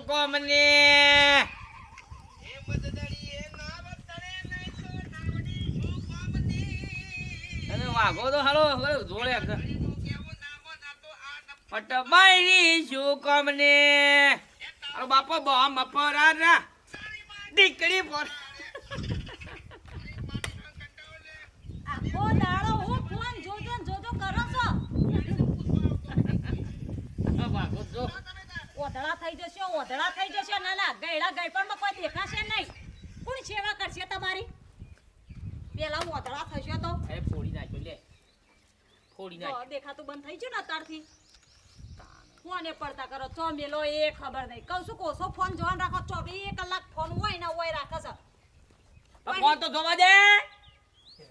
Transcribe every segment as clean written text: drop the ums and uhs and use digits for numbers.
કોમને અને વાગો તો હાલો જોડે પટબાઈ શું કોમને અરે બાપા બોમ બપોરા ના દીકરી પર આખો દાડો હું ફોન જોજો કરો છો વાગો જો ઓધળા થઈ જશે ના ગયડા ગયપણમાં કોઈ દેખાશે નહીં કોણ સેવા કરશે તમારી પેલા ઓધળા થશે તો એ ફોડી નાખ્યો લે ફોડી નાખ્યો દેખાતું બંધ થઈ ગયું ને અત્યારથી ફોને પડતા કરો ચો મેલો એ ખબર નહીં કહું છું કોસો ફોન જોવાનું રાખો 24 કલાક ફોન હોય ને હોય રાખે છે ફોન તો જોવા દે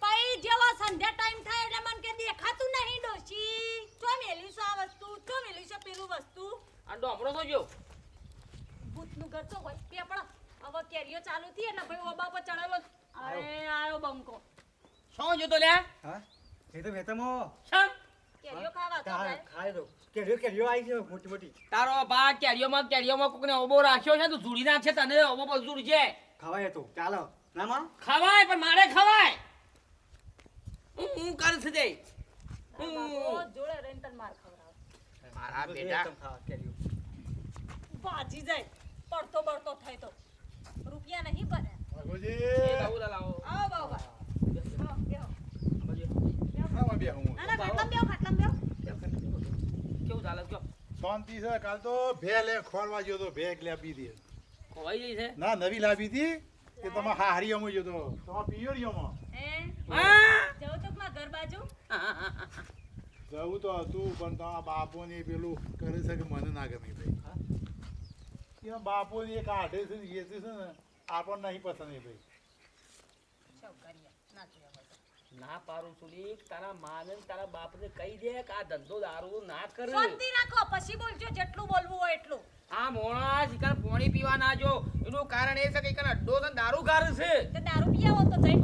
પઈ જેવો સંધ્યા ટાઈમ થાય એટલે મન કે દેખાતું નહીં ડોશી ચો મેલી છે આ વસ્તુ ચો મેલી છે પેલું વસ્તુ આ ડોમરો તો જો ભૂતનું ઘર તો હોય પેપડા હવે કેરીઓ ચાલુ થી એટલે ભાઈ ઓબા પર ચડેલો અરે આયો બંકો શું જોતો લે હા એ તો વેતમો શમ કેરીઓ ખાવા તો ખાઈ દો કેરીઓ આવી છે મોટી મોટી તારો બા કેરીઓમાં કોકને ઓબો રાખ્યો છે તો ઝૂડી નાખશે તને ઓબો પર ઝૂડી છે ખવાય તો ચાલો ના માં ખવાય પણ મારે ખવાય હું કરશે દે જોડે રહીને તને માર ખવડાવ મારા બેટા કેરીઓ બાજી જાય પડતો બળતો થાય તો રૂપિયા નહીં ભરે વાઘોજી એ બાબુ લાવો આવો બાબા આમાં બે હું ના ખાટલામાં બેહો કેવું ચાલે કયો શાંતિ છે કાલ તો ભે લે ખોરવા ગયો તો ભે એક લાવી હતી ખવાઈ જઈ છે ના નવી લાવી હતી કે તમે હારીઓમાં ગયો તો તમારા પિયરીઓમાં હે હા જાવ તો માં ઘર બાજુ જવું તો હતું પણ તમારા બાપોને પેલું કરે છે કે મને ના ગમે ભાઈ એમાં બાપોને એક આઢે છે ને એ છે ને આપણને નહીં પસંદ એ ભાઈ ના પારું સુલી તારા માને તારા બાપને કહી દે કે આ ધંધો દારૂ ના કરે શાંતિ રાખો પછી બોલજો જેટલું બોલવું હોય એટલું આ મોણા શિકાર પાણી પીવા ના જો એનું કારણ એ છે કે કને અડ્ડો ને દારૂ ગાર છે તે દારૂ પીયા હો તો જઈ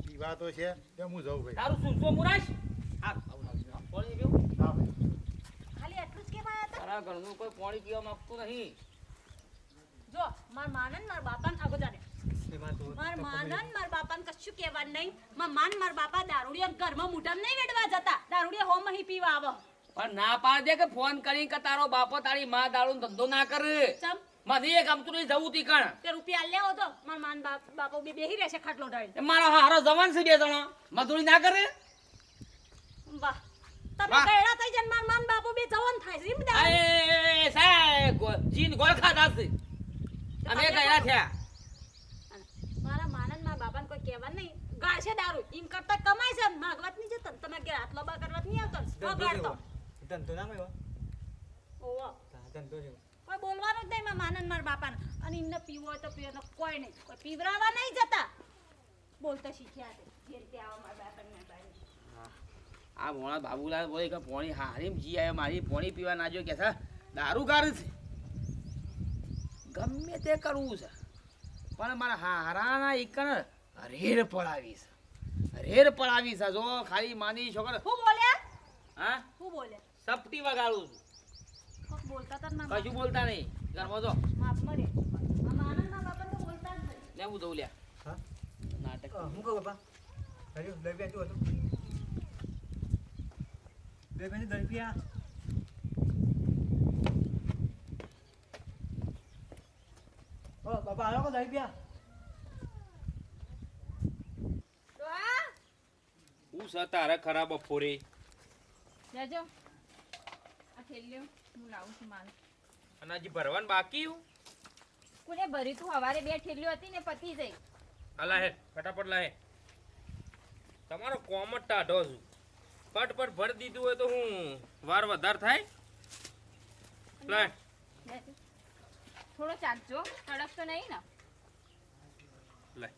પીવા તો છે તે હું જાઉં ભાઈ દારૂ સુસો મુરાશ આ પાણી પીવું ના ભાઈ ખાલી આટલું જ કહેવાય હતા તારા ઘરનું કોઈ પાણી પીવા માંગતું નહીં જો માર માનન માર બાપાને આગો જાને એમાં તો માર માનન માર બાપાને કશું કહેવાનું નહીં માર બાપા દારૂડિયા ઘરમાં મુઢામ નહીં વેડવા જતા દારૂડિયા હોમ અહીં પીવા આવો પણ ના પાડ દે કે ફોન કરીને કે તારો બાપો તારી માં દારૂ ધંધો ના કરે ચમ મને એક ગમતું નહીં જવું તી કણ તે રૂપિયા લેવો તો માર માન બાપો બે બેહી રહેશે ખાટલો ઢાળી મારો હારો જવાન છે બે જણો મજૂરી ના કરે વાહ તમે વાહ. કઈડા થઈ જન માર માન બાપો બે જવાન થાય છે એમ દા એ સાહેબ જીન ગોળ ખાધા છે અમે ગયા થયા મારા માનન માર બાપાને કોઈ કહેવાનું નહીં ગાળશે દારૂ ઈમ કરતા કમાય છે માગવત નહીં જતો તમે કે હાથ લબા કરવા નહીં આવતો વગાડતો ધંધો ના મેવો ઓવો ધંધો છે કોઈ બોલવાનું જ નહીં માર માનન માર બાપાને અને એમને પીવો હોય તો પીવો કોઈ નહીં કોઈ પીવરાવા નહીં જતા બોલતા શીખ્યા છે જે રીતે આવા માર બાપાને માર બાઈને આ મોણા બાબુલાલ બોલે કે પોણી હારીમ જી આયો મારી પોણી પીવા ના જો કે છે દારૂ ગાર છે ગમે તે કરવું છે પણ મારા હારાના એકણ રેર પડાવી છે જો ખાલી માની છોકર હું બોલ્યા હા હું બોલ્યા સપટી વગાડું છું કોક બોલતા તા ના કશું બોલતા નહીં ઘરમાં જો માફ મરે માર માનન માર બાપાને તો બોલતા જ નહીં લે હું દઉં લ્યા હા નાટક હું કહું બાપા કર્યું લઈ બેઠું હતું બે બેની દરપિયા ઓ બાપા આવ્યો કો દરપિયા ડોહા હું છે તારે ખરાબ બપોરે લેજો આ થેલીઓ હું લાવું છું માલ અને હજી ભરવાનું બાકી હું કોને ભરી તું હવારે બે થેલીઓ હતી ને પતી જઈ અલા હે ફટાફટ લાહે તમારો કોમ જ ટાઢો છું પટ ભરી દીધું હોય તો હું વાર વધાર થાય લાય લેજો. થોડો ચાકજો કડક તો નહીં ને લાય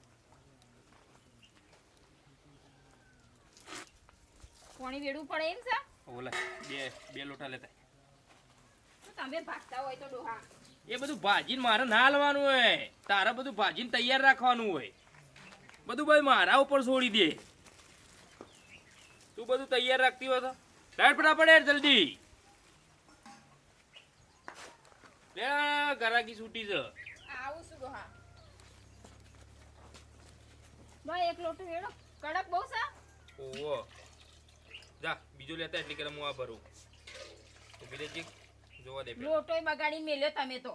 પાણી વેડવું પડે એમ છે ઓલા બે લોટા લેતા તો તમે ભાગતા હોય તો ડોહા એ બધું ભાજીને મારે ના હાલવાનું હોય તારે બધું ભાજીને તૈયાર રાખવાનું હોય બધું ભાઈ મારા ઉપર છોડી દે તું બધું તૈયાર રાખતી હોય તો લાઈટ ફટાફટ યાર જલ્દી લે ગરાકી છૂટી છે આવું છું ડોહા ભાઈ એક લોટો હેડો કડક બહુ છે ઓહો જા બીજો લેતા એટલે કે હું આ ભરું તો બીજે જોવા દે લોટોય બગાડી મેલ્યો તમે તો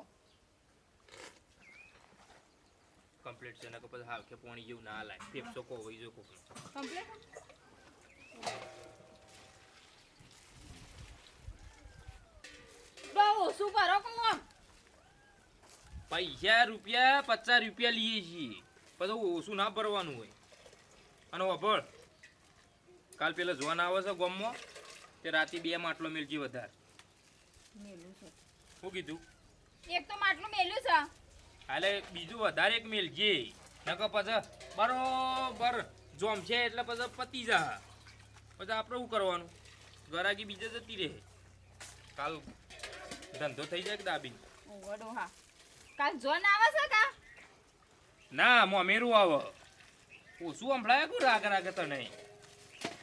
કમ્પ્લીટ છે નકર પછી હાલ કે પાણી જેવું ના લાય પેપ્સો કો હોય જો કોક કમ્પ્લીટ બહુ શું કરો કોમ પૈસા રૂપિયા 50 રૂપિયા લઈએ છીએ પછી ઓછું ના ભરવાનું હોય અને વાપર કાલ પેલા જોવા આવે છે ગામમાં તે રાતે 2 માટલો મેલજી વધારે મેલ્યું છે શું કીધું એક તો માટલું મેલ્યું છે હાલે બીજું વધારે એક મેલજી નકર પછી બરોબર જોમ છે એટલે પછી પતી જા પછી આપણે શું કરવાનું ગરાકી બીજે જતી રહે કાલ ધંધો થઈ જાય કે દાબી ઓહો ડોહા કાલ જોન આવે છે કા ના મોમેરું આવે ઓછું સંભળાય કું રાગ રાગ તને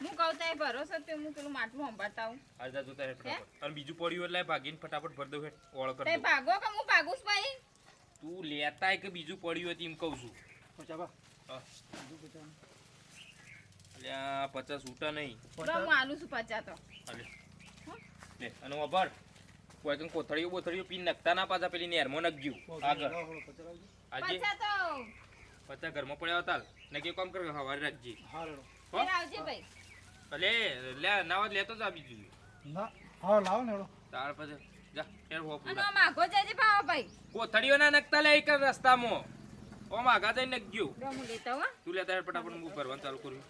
હું કહું તો એ ભરોસો તે હું પેલું માટલું સંભાળતા આવું આજા જોતા હે ફટાફટ અને બીજું પડ્યું એટલે ભાગીને ફટાફટ ભર દઉં હે ઓળ કર તે દઉં ભાગો કે હું ભાગું છું ભાઈ તું લેતાય કે બીજું પડ્યું હતું એમ કહું છું પચાબા હા. અલ્યા 50 ઉટા નહીં બહુ હું આલું છું 50 તો હાલે લે અને વાપર કોઈ કઈ કોથળીઓ બોથળીઓ પીને નખતા ના પાછા પેલી નેરમાં નખજો આગળ આજે 50 તો 50 ઘરમાં પડ્યા હતા ને કે કામ કર હવારે રાખજે હા રેડો હો? ફેર આવજે ભાઈ ભલે લે નાવા લેતો જા બીજું ના હા લાવો ને રેડો તાર પછી જા ફેર હો અને પૂરા આમ આગો જજે પાવા ભાઈ કોથળીઓ ના નખતા લે એક રસ્તામાં ઓમ આગા જઈને નખજો બહુ હું લેતા હો તું લેતા હે ફટાફટ હું ભરવાનું ચાલુ કર્યું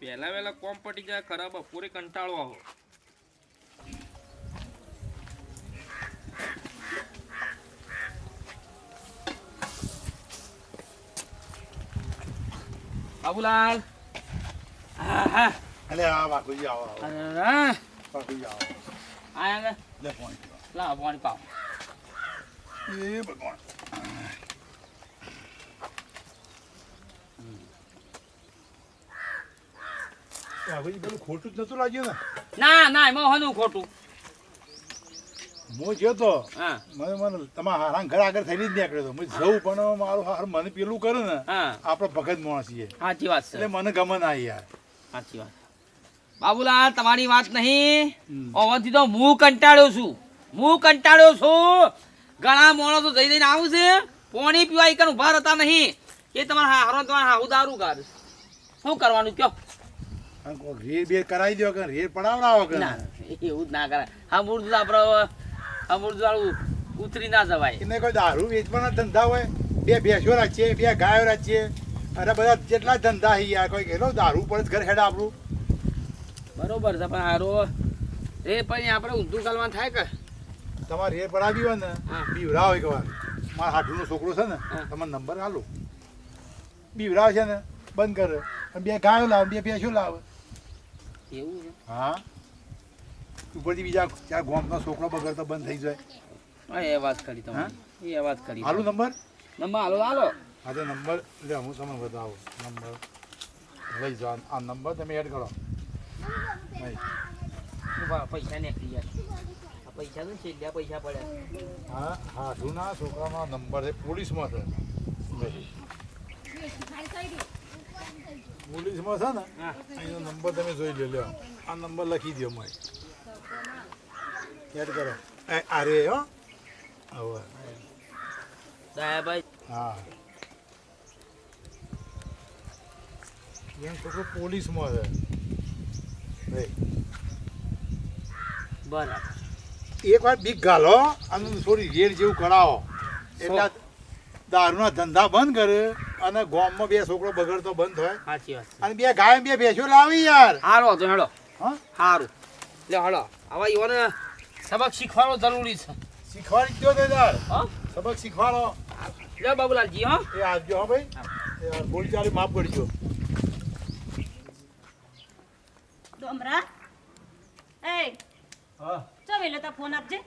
પહેલા વેલા કોમ પટી જાય ખરાબ બપોરે કંટાળો આવો બાબુલાલ અલે આ બાપુજી આવો બાપુજી આવો આયા લે ફોન લા પાણી પાવ એ ભગવાન બાપુજી પેલું ખોટું જ નતું લાગ્યું ને ના ના એમાં હોનું ખોટું હું ગયો તો હા મને તમારા હારા ઘર આગળ થઈને જ નીકળ્યો તો હું જવું પણ મારું હાર મને પેલું કરે ને હા આપણે ભગત માણસ છીએ સાચી વાત એટલે મને ગમે ના યાર સાચી વાત બાબુલાલ તમારી વાત નહીં ઓવરથી તો હું કંટાળ્યો છું ઘણા માણસો જઈ જઈને આવું છે પાણી પીવા એક ઉભા રહેતા નહીં એ તમારા હારો તમારા હાઉ દારૂ કાઢ શું કરવાનું કયો રેર બેર કરાવી દો કે રેર પડાવડાવો કે ના એવું જ ના કરાય અમૃત આપણે અમૃત વાળું ઉતરી ના જવાય એને કોઈ દારૂ વેચવાના ધંધા હોય 2 ભેંસો રાખીએ 2 ગાયો રાખીએ અરે બધા જેટલા ધંધા છે યાર કોઈ કેટલો દારૂ પડે છે ઘર હેડ આપણું બરોબર છે પણ હારો એ પણ આપણે ઊંધું કાલમાં થાય કે તમારે રેર પડાવી હોય ને હા. બીવરાવ એક વાર મારા હાથુનો છોકરો છે ને હા. તમારો નંબર આલો બીવરાવ છે ને બંધ કરે અને 2 ગાયો લાવે 2 ભેંસો લાવે એવું છે હા ઉપરથી બીજા 4 ગામનો છોકરો બગડતો બંધ થઈ જાય હા એ વાત કરી તમારી એ વાત કરી હાલો નંબર નંબર હાલો હાલો હા તો નંબર લે હું તમને બતાવું નંબર લઈ જાઓ આ નંબર તમે એડ કરો નહીં. પૈસા નીકળી જાય આ પૈસા તો છેલ્લા પૈસા પડ્યા હા હાથુના છોકરાનો નંબર છે પોલીસમાં છે પોલીસમાં છે ને હા એનો નંબર તમે જોઈ લો આ નંબર લખી દો મેં એડ કરો અરે હો હવે સાહેબભાઈ હા એમ છોકરો પોલીસમાં છે ભાઈ બરાબર એક વાર બીક ઘાલો અને થોડી રેડ જેવું કરાવો એટલે દારૂના ધંધા બંધ કરે અને ગામમાં 2 છોકરો બગડતો બંધ થાય સાચી વાત અને 2 ગાય 2 ભેંસો લાવી યાર હારો તો હેડો હા સારું લે હળો હવે ઈવોને સબક શીખવાનો જરૂરી છે શીખવાડી દો તે યાર હો સબક શીખવાડો લે બાબુલાલજી હો એ આવજો હા ભાઈ એ બોલી ચાલી માફ કરજો ડોમરા એ હા ચાલ એટલે તા ફોન આપજે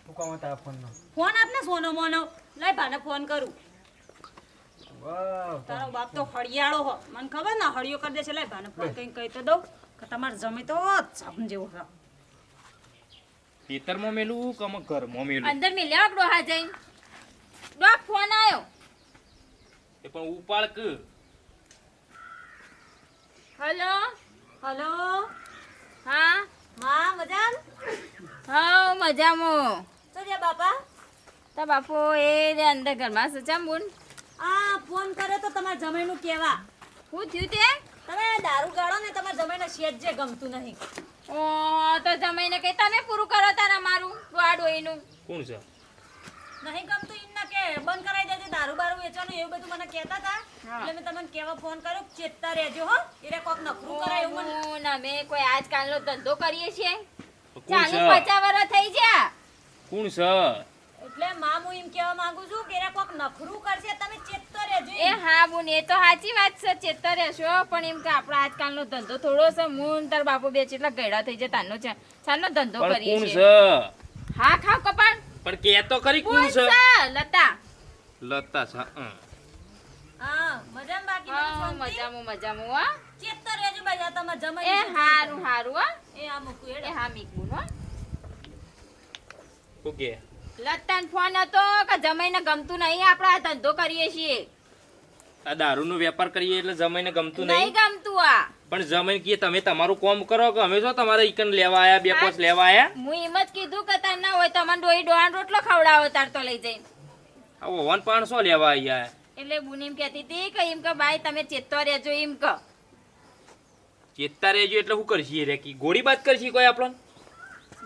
તું કામ તારા ફોનનો ફોન આપ ને સોનો મોનો લઈ ભાને ફોન કરું વાહ તારો બાપ તો હળિયાળો હો મને ખબર ના હળિયો કરી દે છે લઈ ભાને ફોન કઈ કહી તો દઉં કે તમારે જમે તો સાબન જેવો છે ખેતરમાં મેલું કે આમાં ઘરમાં મેલું અંદર મિલ્યા ડોહા જઈને ડોહ ફોન આવ્યો. એ પણ ઉપાડ કે હલો. હલો હા માં મજા હા મજામાં. તો જે બાપા તા બાપુ એ રે અંદર ઘરમાં છે ચમ બુન. આ ફોન કર્યો તો તમારા જમાઈનું કેવા શું થયું તે? તમે દારૂ ગાળો ને તમારા જમાઈને શેઠ જે ગમતું નહીં. ઓ તો જમાઈને કઈ તમે પૂરું કરો તારા મારું ડોહાડોઈનું. કોણ છે નહીં ગમતું એમને કે બંધ કરાવી દેજે દારૂ બારૂ વેચવાનું એવું બધું મને કહેતા હતા. હા. એટલે મેં તમને કેવા ફોન કર્યો કે ચેતતા રહેજો હો. એને કોક નખરું કરાય એવું મને. બુન, અમે કોઈ આજકાલનો ધંધો કરીએ છીએ. તો કોણ છે 40-50 વર્ષ થઈ ગયા. કોણ છે એટલે માં હું એમ કહેવા માંગુ છું કે એને કોક નખરું કરશે તમે ચેતતા રહેજો એ હા બુન એ તો સાચી વાત છે ચેતતા રહેશો પણ એમ કે આપણો આજકાલનો ધંધો થોડો છે મુન તાર બાપુ બે જેટલા ગયડા થઈ જાય તારનો છે સારનો ધંધો પણ કરીએ કોણ છીએ. છે હા ખાવ કપાણ. પણ કે તો ખરી બુન કોણ છે છે લતા. લતા છે હા મજામાં બાકી બધું હા શાંતિ? મજામાં હો. ચેતતા રહેજો ભાઈ આ તમારા એ જમાઈ હારું હારું હો. એ આ મૂકું એ હેડો. હા મીકું હો. ઓકે લતાન ફોન હતો કે જમાઈને ગમતું નહીં આપણે આ ધંધો કરીએ છીએ. આ દારૂનો વેપાર કરીએ એટલે જમાઈને ગમતું નહીં નહીં ગમતું આ. પણ જમાઈને કે તમે તમારું કામ કરો કે અમે જો તમારે ઈકન લેવા આયા બે કોસ લેવા આયા હું એમ જ કીધું કે તાર ના હોય તમને ડોહી ડોહાન રોટલો ખવડાવો તાર તો લઈ જઈને. આ 500 લેવા આયા એટલે બુન એમ કહેતી હતી કે એમ કે ભાઈ તમે ચેતવા રહેજો એમ કે. ચેતતા રહેજો એટલે શું કરશી રે કી ગોળી બાત કરશી કોઈ આપણને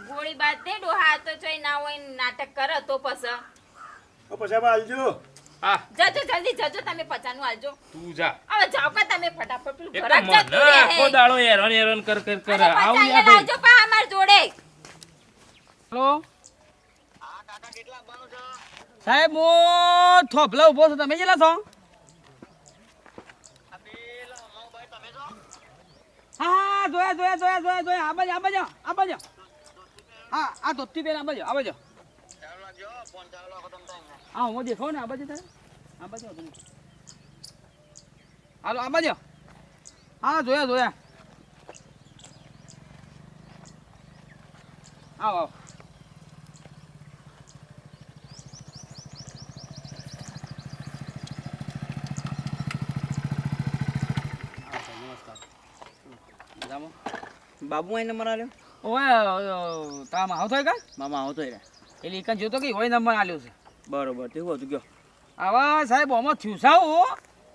ગોળી બાદ દે ડોહા તો ચોય ના હોય ને નાટક કરે તો પછી પછી હાલજો. હા જજો જલ્દી જજો તમે પચાનું આલજો. તું જા હવે જાઓ કે તમે ફટાફટ પેલું એક ઘરાક તો જતું મને રહે. આખો દાડો હેરાન હેરાન કર કર કર અને આવું પચાઈને યાર ભાઈ લાવજો પા અમાર જોડે. હલો સાહેબ હું થોભલા ઉભો છું તમે કેટલા છો હા જોયા આ બાજુ હા આ ધોતી બેન આ બાજુ હા હું દેખાવ ને આ બાજુ તારે આ બાજુ હતું. હાલો આ બાજુ હા જોયા આવો આવો બાબુ અહીં નંબર આલ્યો ઓય તારા માવ થાય કા મામા આવતો રે એટલે એકન જોતો કે હોય નંબર આલ્યો છે બરોબર તેવું હતું ગયો આવા સાહેબ આમાં થયું સાવું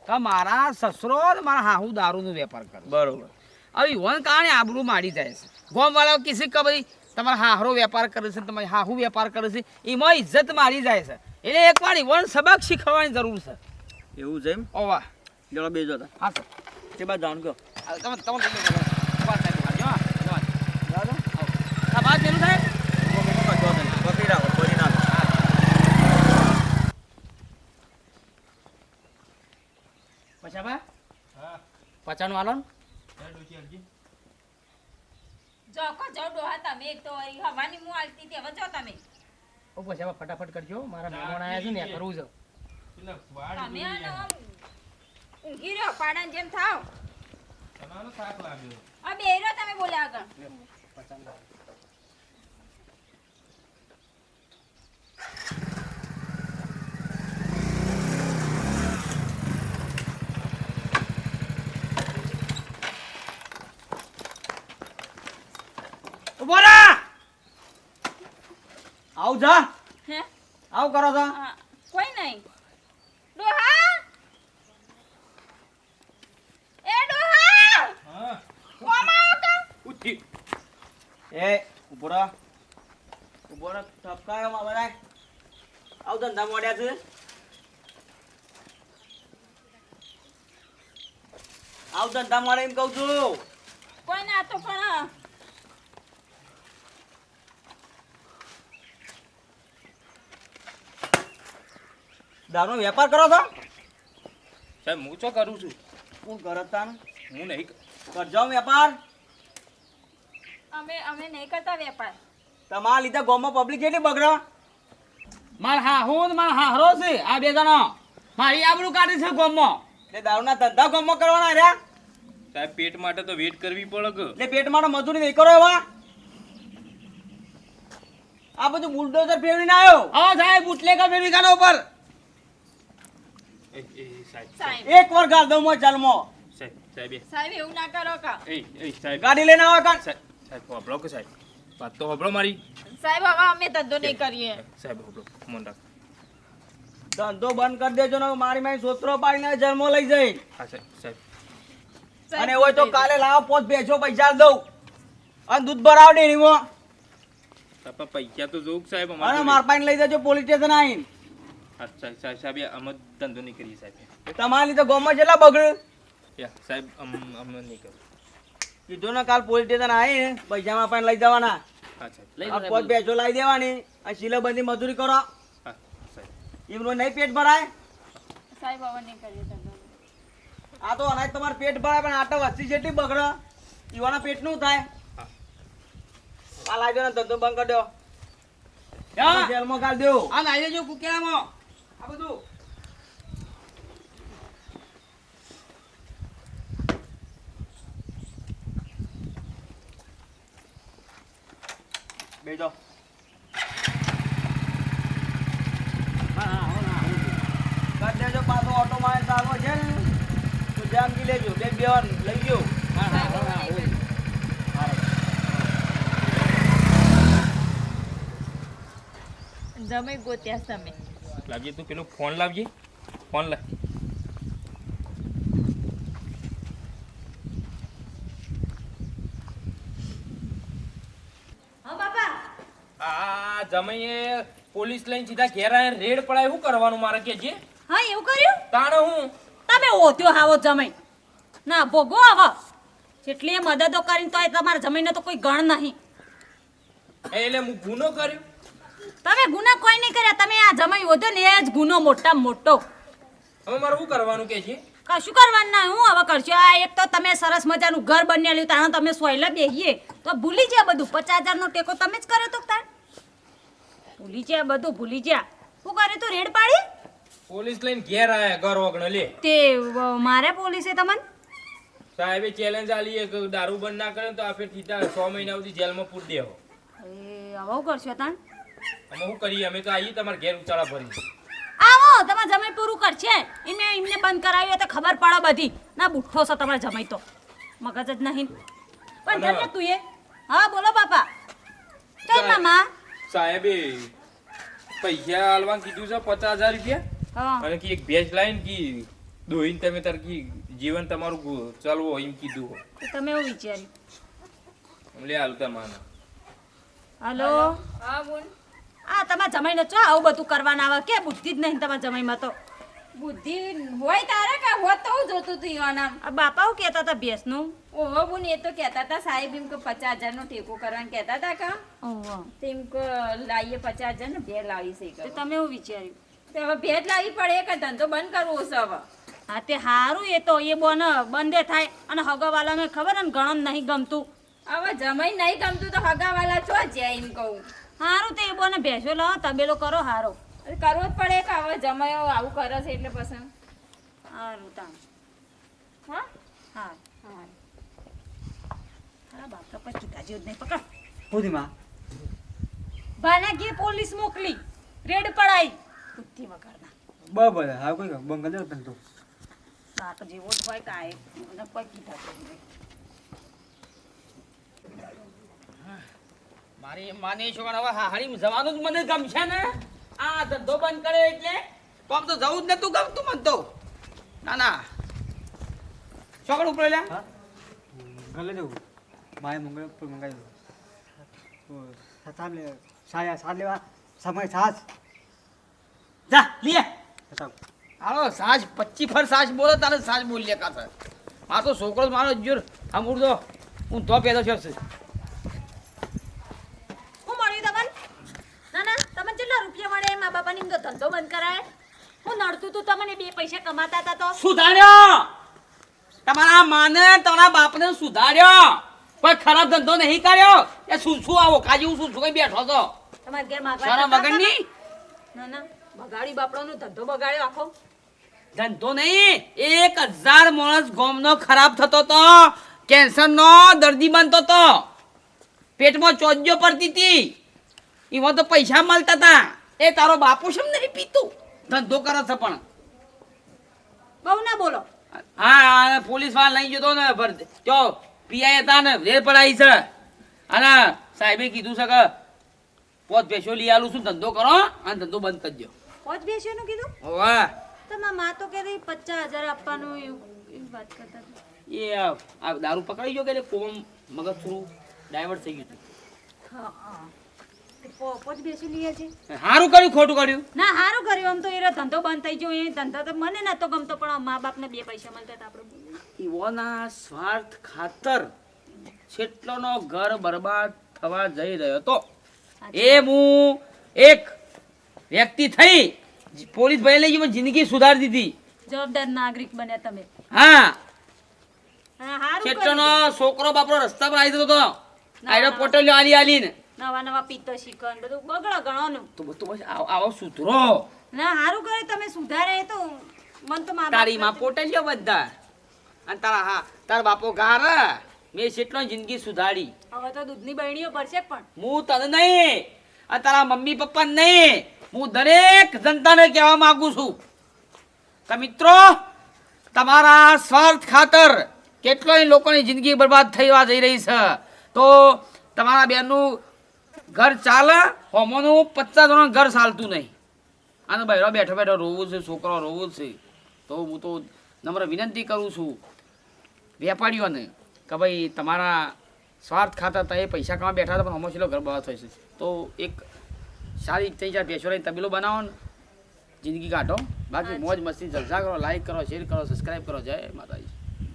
કે મારા સસરો ને મારા હાહુ દારૂનો વેપાર કરે બરોબર હવે ઈવન કારણે આબરૂ મારી જાય છે ગામવાળાઓ કિસી કે ભાઈ તમારા હાહરો વેપાર કરે છે તમારી હાહુ વેપાર કરે છે એમાં ઇજ્જત મારી જાય છે એટલે એકવાર ઈવન સબક શીખવવાની જરૂર છે એવું છે એમ ઓવા જળો બેજો હતા હા સર તે બાદ જવાનું ગયો આ વાત પેલું સાહેબ પકડી રાખો પડી નાખો પછી બા હા પચાનું આલો ને જાઓ કો જાઓ ડોહા તમે એક તો વળી હવાની મું આલતી હતી હવે જાઓ તમે. ઓ પછી બા ફટાફટ કરજો મારા મહેમાન આવ્યા છે ને એ કરવું છે તમે આનો ઊંઘી રહ્યો પાડાને જેમ થાવ. થાક લાગ્યો આ બેરો તમે બોલ્યા આગળ. બોલા આવ જા હે આવ કરો છો હા, કોઈ નહીં ડોહા એ ડોહા હા કોમાં આવો કા ઉઠી એ ઉભો રહો ઠપકાયો માં બરાય આવ ધંધા મોડ્યા છે આવ ધંધા મોડે એમ કહું છું કોઈ ના તો પણ દારૂનો વેપાર કરો છો સાહેબ હું શું કરું છું હું કરતા હું નહીં કરજો વેપાર અમે નહીં કરતા વેપાર. તમારા લીધે ગામમાં પબ્લિક કેટલી બગડે મારા હાહુ ને મારા હાહરો છે આ બે જણા મારી આબરૂ કાઢી છે ગામમાં એટલે દારૂના ધંધા ગામમાં કરવાના રહ્યા સાહેબ પેટ માટે તો વેટ કરવી પડે કે એટલે પેટ માટે મજૂરી નહીં કરો એવા આ બધું બુલડોઝર ફેરવીને આવ્યો. આવો સાહેબ બુટલેગર ફેરવી કાઢો ઉપર. સાહેબ સાહેબ એક વાર ગાલ દઉં મોય ચાલમાં. સાહેબ સાહેબ સાહેબ એવું ના કરો કા સાહેબ ગાડી લઈને આવો કાન. સાહેબ હોબળો કે સાહેબ વાત તો હોબળો મારી સાહેબ હવે અમે ધંધો નહીં કરીએ સાહેબ હોબળો મન રાખ ધંધો બંધ કરી દેજો ને મારી મારી સોતરો પાડીને જન્મો લઈ જઈ. હા સાહેબ સાહેબ સાહેબ, અને હોય તો કાલે લાવો પોત બેસો પૈસા દઉં અને દૂધ ભરાવ ડેરીમાં. તાપા પૈસા તો જોઉં સાહેબ અને અમારે માર પાઈને લઈ જજો પોલીસ સ્ટેશન આવીને. સાહેબ સાહેબ અમે ધંધો નહીં કરીએ સાહેબ તમારી લીધે ગામમાં કેટલા બગડ્યું. સાહેબ અમે નહીં કરીએ કીધું ને કાલ પોલીસ સ્ટેશન આવીને પૈસા માર પાઈને લઈ જવાના. હા સાહેબ લઈ આ પોત બેસો લાવી દેવાની અને સિલેબંધી મજૂરી કરો. હા સાહેબ એમનું નહીં પેટ ભરાય. સાહેબ હવે નહીં કરીએ ધંધો આ તો અનાજ તમારે પેટ ભરાય પણ આટો વસ્તી જેટલી બગડે ઈવાના પેટ નું થાય. હા. આ લાવજો ને ધંધો બંધ કરી દો. હા. જેલમાં ગાળ દેવો. આ નાઈ લેજો કુકેરામાં આ બધું. બેજો. કરી દેજો પાછો ઓટો મારે ચાલવો છે ને તો જામકી લેજો બે બેન લઈ ગયો. જમે ગોત્યા તમે લાવજે તું પેલું ફોન લાવજે ફોન લાવ હા બાપા આ જમાઈએ પોલીસ લઈને સીધા ઘેર આવીને રેડ પડાય શું કરવાનું મારે કે જે હા એવું કર્યું તાણે હું તમે ઓત્યો હાવો જમાઈ ના ભોગો આવો જેટલી મદદો કરીને તોય તમારા જમીને તો કોઈ ગણ નહીં એટલે હું ગુનો કર્યો તમે ગુના કોઈ નહીં કર્યા તમે આ જમાઈ ઓધો ને એ જ ગુનો મોટામાં મોટો હવે મારે શું કરવાનું કે છે કશું કરવાનું ના હું હવે કરશો આ એક તો તમે સરસ મજાનું ઘર બનેલું તાણે તમે સોયલા બેહીએ તો ભૂલી ગયા બધું 50,000 નો ટેકો તમે જ કર્યો તો તાણ ભૂલી ગયા બધું ભૂલી ગયા શું કરે તું રેડ પાડી પોલીસ લઈને ઘેર આયા ઘર વગણ લે તે મારે પોલીસે તમને સાહેબે ચેલેન્જ આલી કે દારૂ બંધ ના કરે તો આપણે સીધા 6 મહિના સુધી જેલમાં પૂર દેવો એ આવો કરશો તાણ અમે શું કરીએ અમે તો આવીએ તમારા ઘેર ઉચાળા ભરી આવો તમારે જમાઈ પૂરું કરશે એમને બંધ કરાવ્યું તો ખબર પડે બધી ના બુઠ્ઠો છો તમારા જમાઈ તો મગજ જ નહીં પણ અને- જમને તું એ હા બોલો બાપા ચાલ મામા સાહેબે પૈસા આલવાનું કીધું છે 50,000 રૂપિયા હા અને કે એક ભેંસ લાઈન કી દોહીને તમે તાર કી જીવન તમારું ચાલવો એમ કીધું તો તમે એવું વિચાર્યું લે હાલ તમારે હલો હા બોલ આ તમારા જમાઈને ચો આવું બધું કરવાના આવે કે બુદ્ધિ જ નહીં તમારા જમાઈમાં તો બુદ્ધિ હોય તારે કે હોત તો હું જોતું તું ઈવાના આ બાપા હું કહેતા હતા ભેંસનું ઓહો બોન એ તો કહેતા હતા સાહેબ એમ કે 50,000 નો ટેકો કરવાનું કહેતા હતા કા ઓહો તેમ કે લાવીએ 50,000 ને ભેળ લાવી છે તો તમે એવું વિચાર્યું તો હવે ભેળ લાવી પડે કે ધંધો બંધ કરવો છે હવે હા તે હારું એ તો એ બોન બંધે થાય અને હગાવાલાને ખબર ને ગણન નહીં ગમતું હવે જમાઈ નહીં ગમતું તો હગાવાલા છો જ્યાં એમ કહું હારું તે એ બોને ભેંસો લાવો તબેલો કરો હારો હવે કરવો જ પડે કે હવે જમાયો આવું કરે છે એટલે પસંદ હારું તાણ હા હા હા હા બાપા પછી ચૂકાજી જ નહીં પકડ સુધીમાં ભાનાગીર પોલીસ મોકલી રેડ પડાઈ બુદ્ધિ વગરના બરાબર હા કોઈ બંધ કરી દો ધંધો. બાપ જેવો જ હોય કાંઈ મને કોઈ કીધા તો નહીં. મારી માની છોકરા હવે હાહાડી જવાનું જ મને ગમશે ને આ ધંધો બંધ કરે એટલે તો આમ તો જવું જ નતું ગમતું મને તો ના ના છોકરા ઉપર લે હા ગલે જવું માએ મંગળ ઉપર મંગાવી દઉં સાત લે સાયા સાત લેવા સમય સાસ જા લે બતાવ હાલો સાજ 25 ફર સાજ બોલો તારે સાજ બોલ લે કાતર મારો તો છોકરો જ મારો જોર આમ ઉડદો હું તો પેદો છે શું મળ્યું તમને ના ના તમને કેટલા રૂપિયા મળે મા બાપાની એમ તો ધંધો બંધ કરાય હું નડતું તું તમને 2 પૈસા કમાતા હતા તો સુધાર્યો તમારા માને તમારા બાપને સુધાર્યો કોઈ ખરાબ ધંધો નહીં કર્યો એ શું આવો કાજી હું શું કઈ બેઠો તો તમારા ઘેર માગવા સારા જતા હતા વગરની ને? ના ના બગાડી બાપડાનો ધંધો બગાડ્યો આખો ધંધો નહીં 1000 માણસ ગોમનો ખરાબ થતો તો કેન્સરનો દર્દી બનતો તો પેટમાં ચોજ્જો પડતી હતી એમાં તો પૈસા મળતા હતા. એ તારો બાપુ છે ને નહીં પીતું, ધંધો કરે છે પણ. બહુ ના બોલો. હા પોલીસ વાળા લઈ જતો ને જો પીઆઈ હતા ને રેલ પડાઈ છે અને સાહેબે કીધું છે કે પોત ભેંસો લઈ આલું છું, ધંધો કરો અને ધંધો બંધ કરજો. પોચ બેસ્યોનું કીધું? વાહ તો મારા માં તો કે 50,000 આપવાનું એવું એવી વાત કરતા હતા. એ આ દારૂ પકડી ગયો કે એટલે કોમ મગજ થોડું ડાયવર્ટ થઈ ગયું હા હા. તે પોચ બેસ્યું લઈએ છે. સારું કર્યું ખોટું કર્યું. ના સારું કર્યું. આમ તો એનો ધંધો બંધ થઈ ગયો. એ ધંધો તો મને નતો ગમતો, પણ મા બાપને 2 પૈસા મળતા હતા આપણે બોલીએ. એવોના સ્વાર્થ ખાતર છેટલોનો ઘર બરબાદ થવા જઈ રહ્યો હતો. એ હું એક વ્યક્તિ થઈ પોલીસ ભાઈ લઈ ગઈ, પણ જિંદગી સુધારી દીધી. જવાબદાર નાગરિક બન્યા તમે. હા હા સારું છેટલોનો કર્યું. છોકરો બાપરો રસ્તા પર આવી જતો હતો. આયરો પોટલીઓ આલી આલીને નવા નવા પીતો શીખન બધું બગડો ગણવાનું. તો બધું બસ આવો સુધરો. ના સારું કર્યું તમે સુધારે. તો મન તો મા તારી માં પોટલીઓ બધા અને તારા હા તારા બાપો ગાર મેં છેટલો જિંદગી સુધારી. હવે તો દૂધની બરણીઓ પડશે પણ. હું તને નહીં અને તારા મમ્મી પપ્પા નહીં, હું દરેક જનતાને કહેવા માંગુ છું કે મિત્રો તમારા સ્વાર્થ ખાતર કેટલોય લોકોની જિંદગી બરબાદ થવા જઈ રહી છે. તો તમારા બેનનું ઘર ચાલે, હોમોનું 50 જણનું ઘર ચાલતું નહીં અને બહેરો બેઠો બેઠો રોવું છે, છોકરો રોવું છે. તો હું તો નમ્ર વિનંતી કરું છું વેપારીઓને કે ભાઈ તમારા સ્વાર્થ ખાતર તો એ પૈસા કમાવા બેઠા હતા, પણ હમણાં છેલ્લો ઘર બરબાદ થશે. તો એક સારી 3-4 ભેંસો લઈને તબેલો બનાવો ને જિંદગી કાઢો. બાકી મોજ મસ્તી જલસા કરો, લાઈક કરો, શેર કરો, સબસ્ક્રાઈબ કરો. જય માતાજી.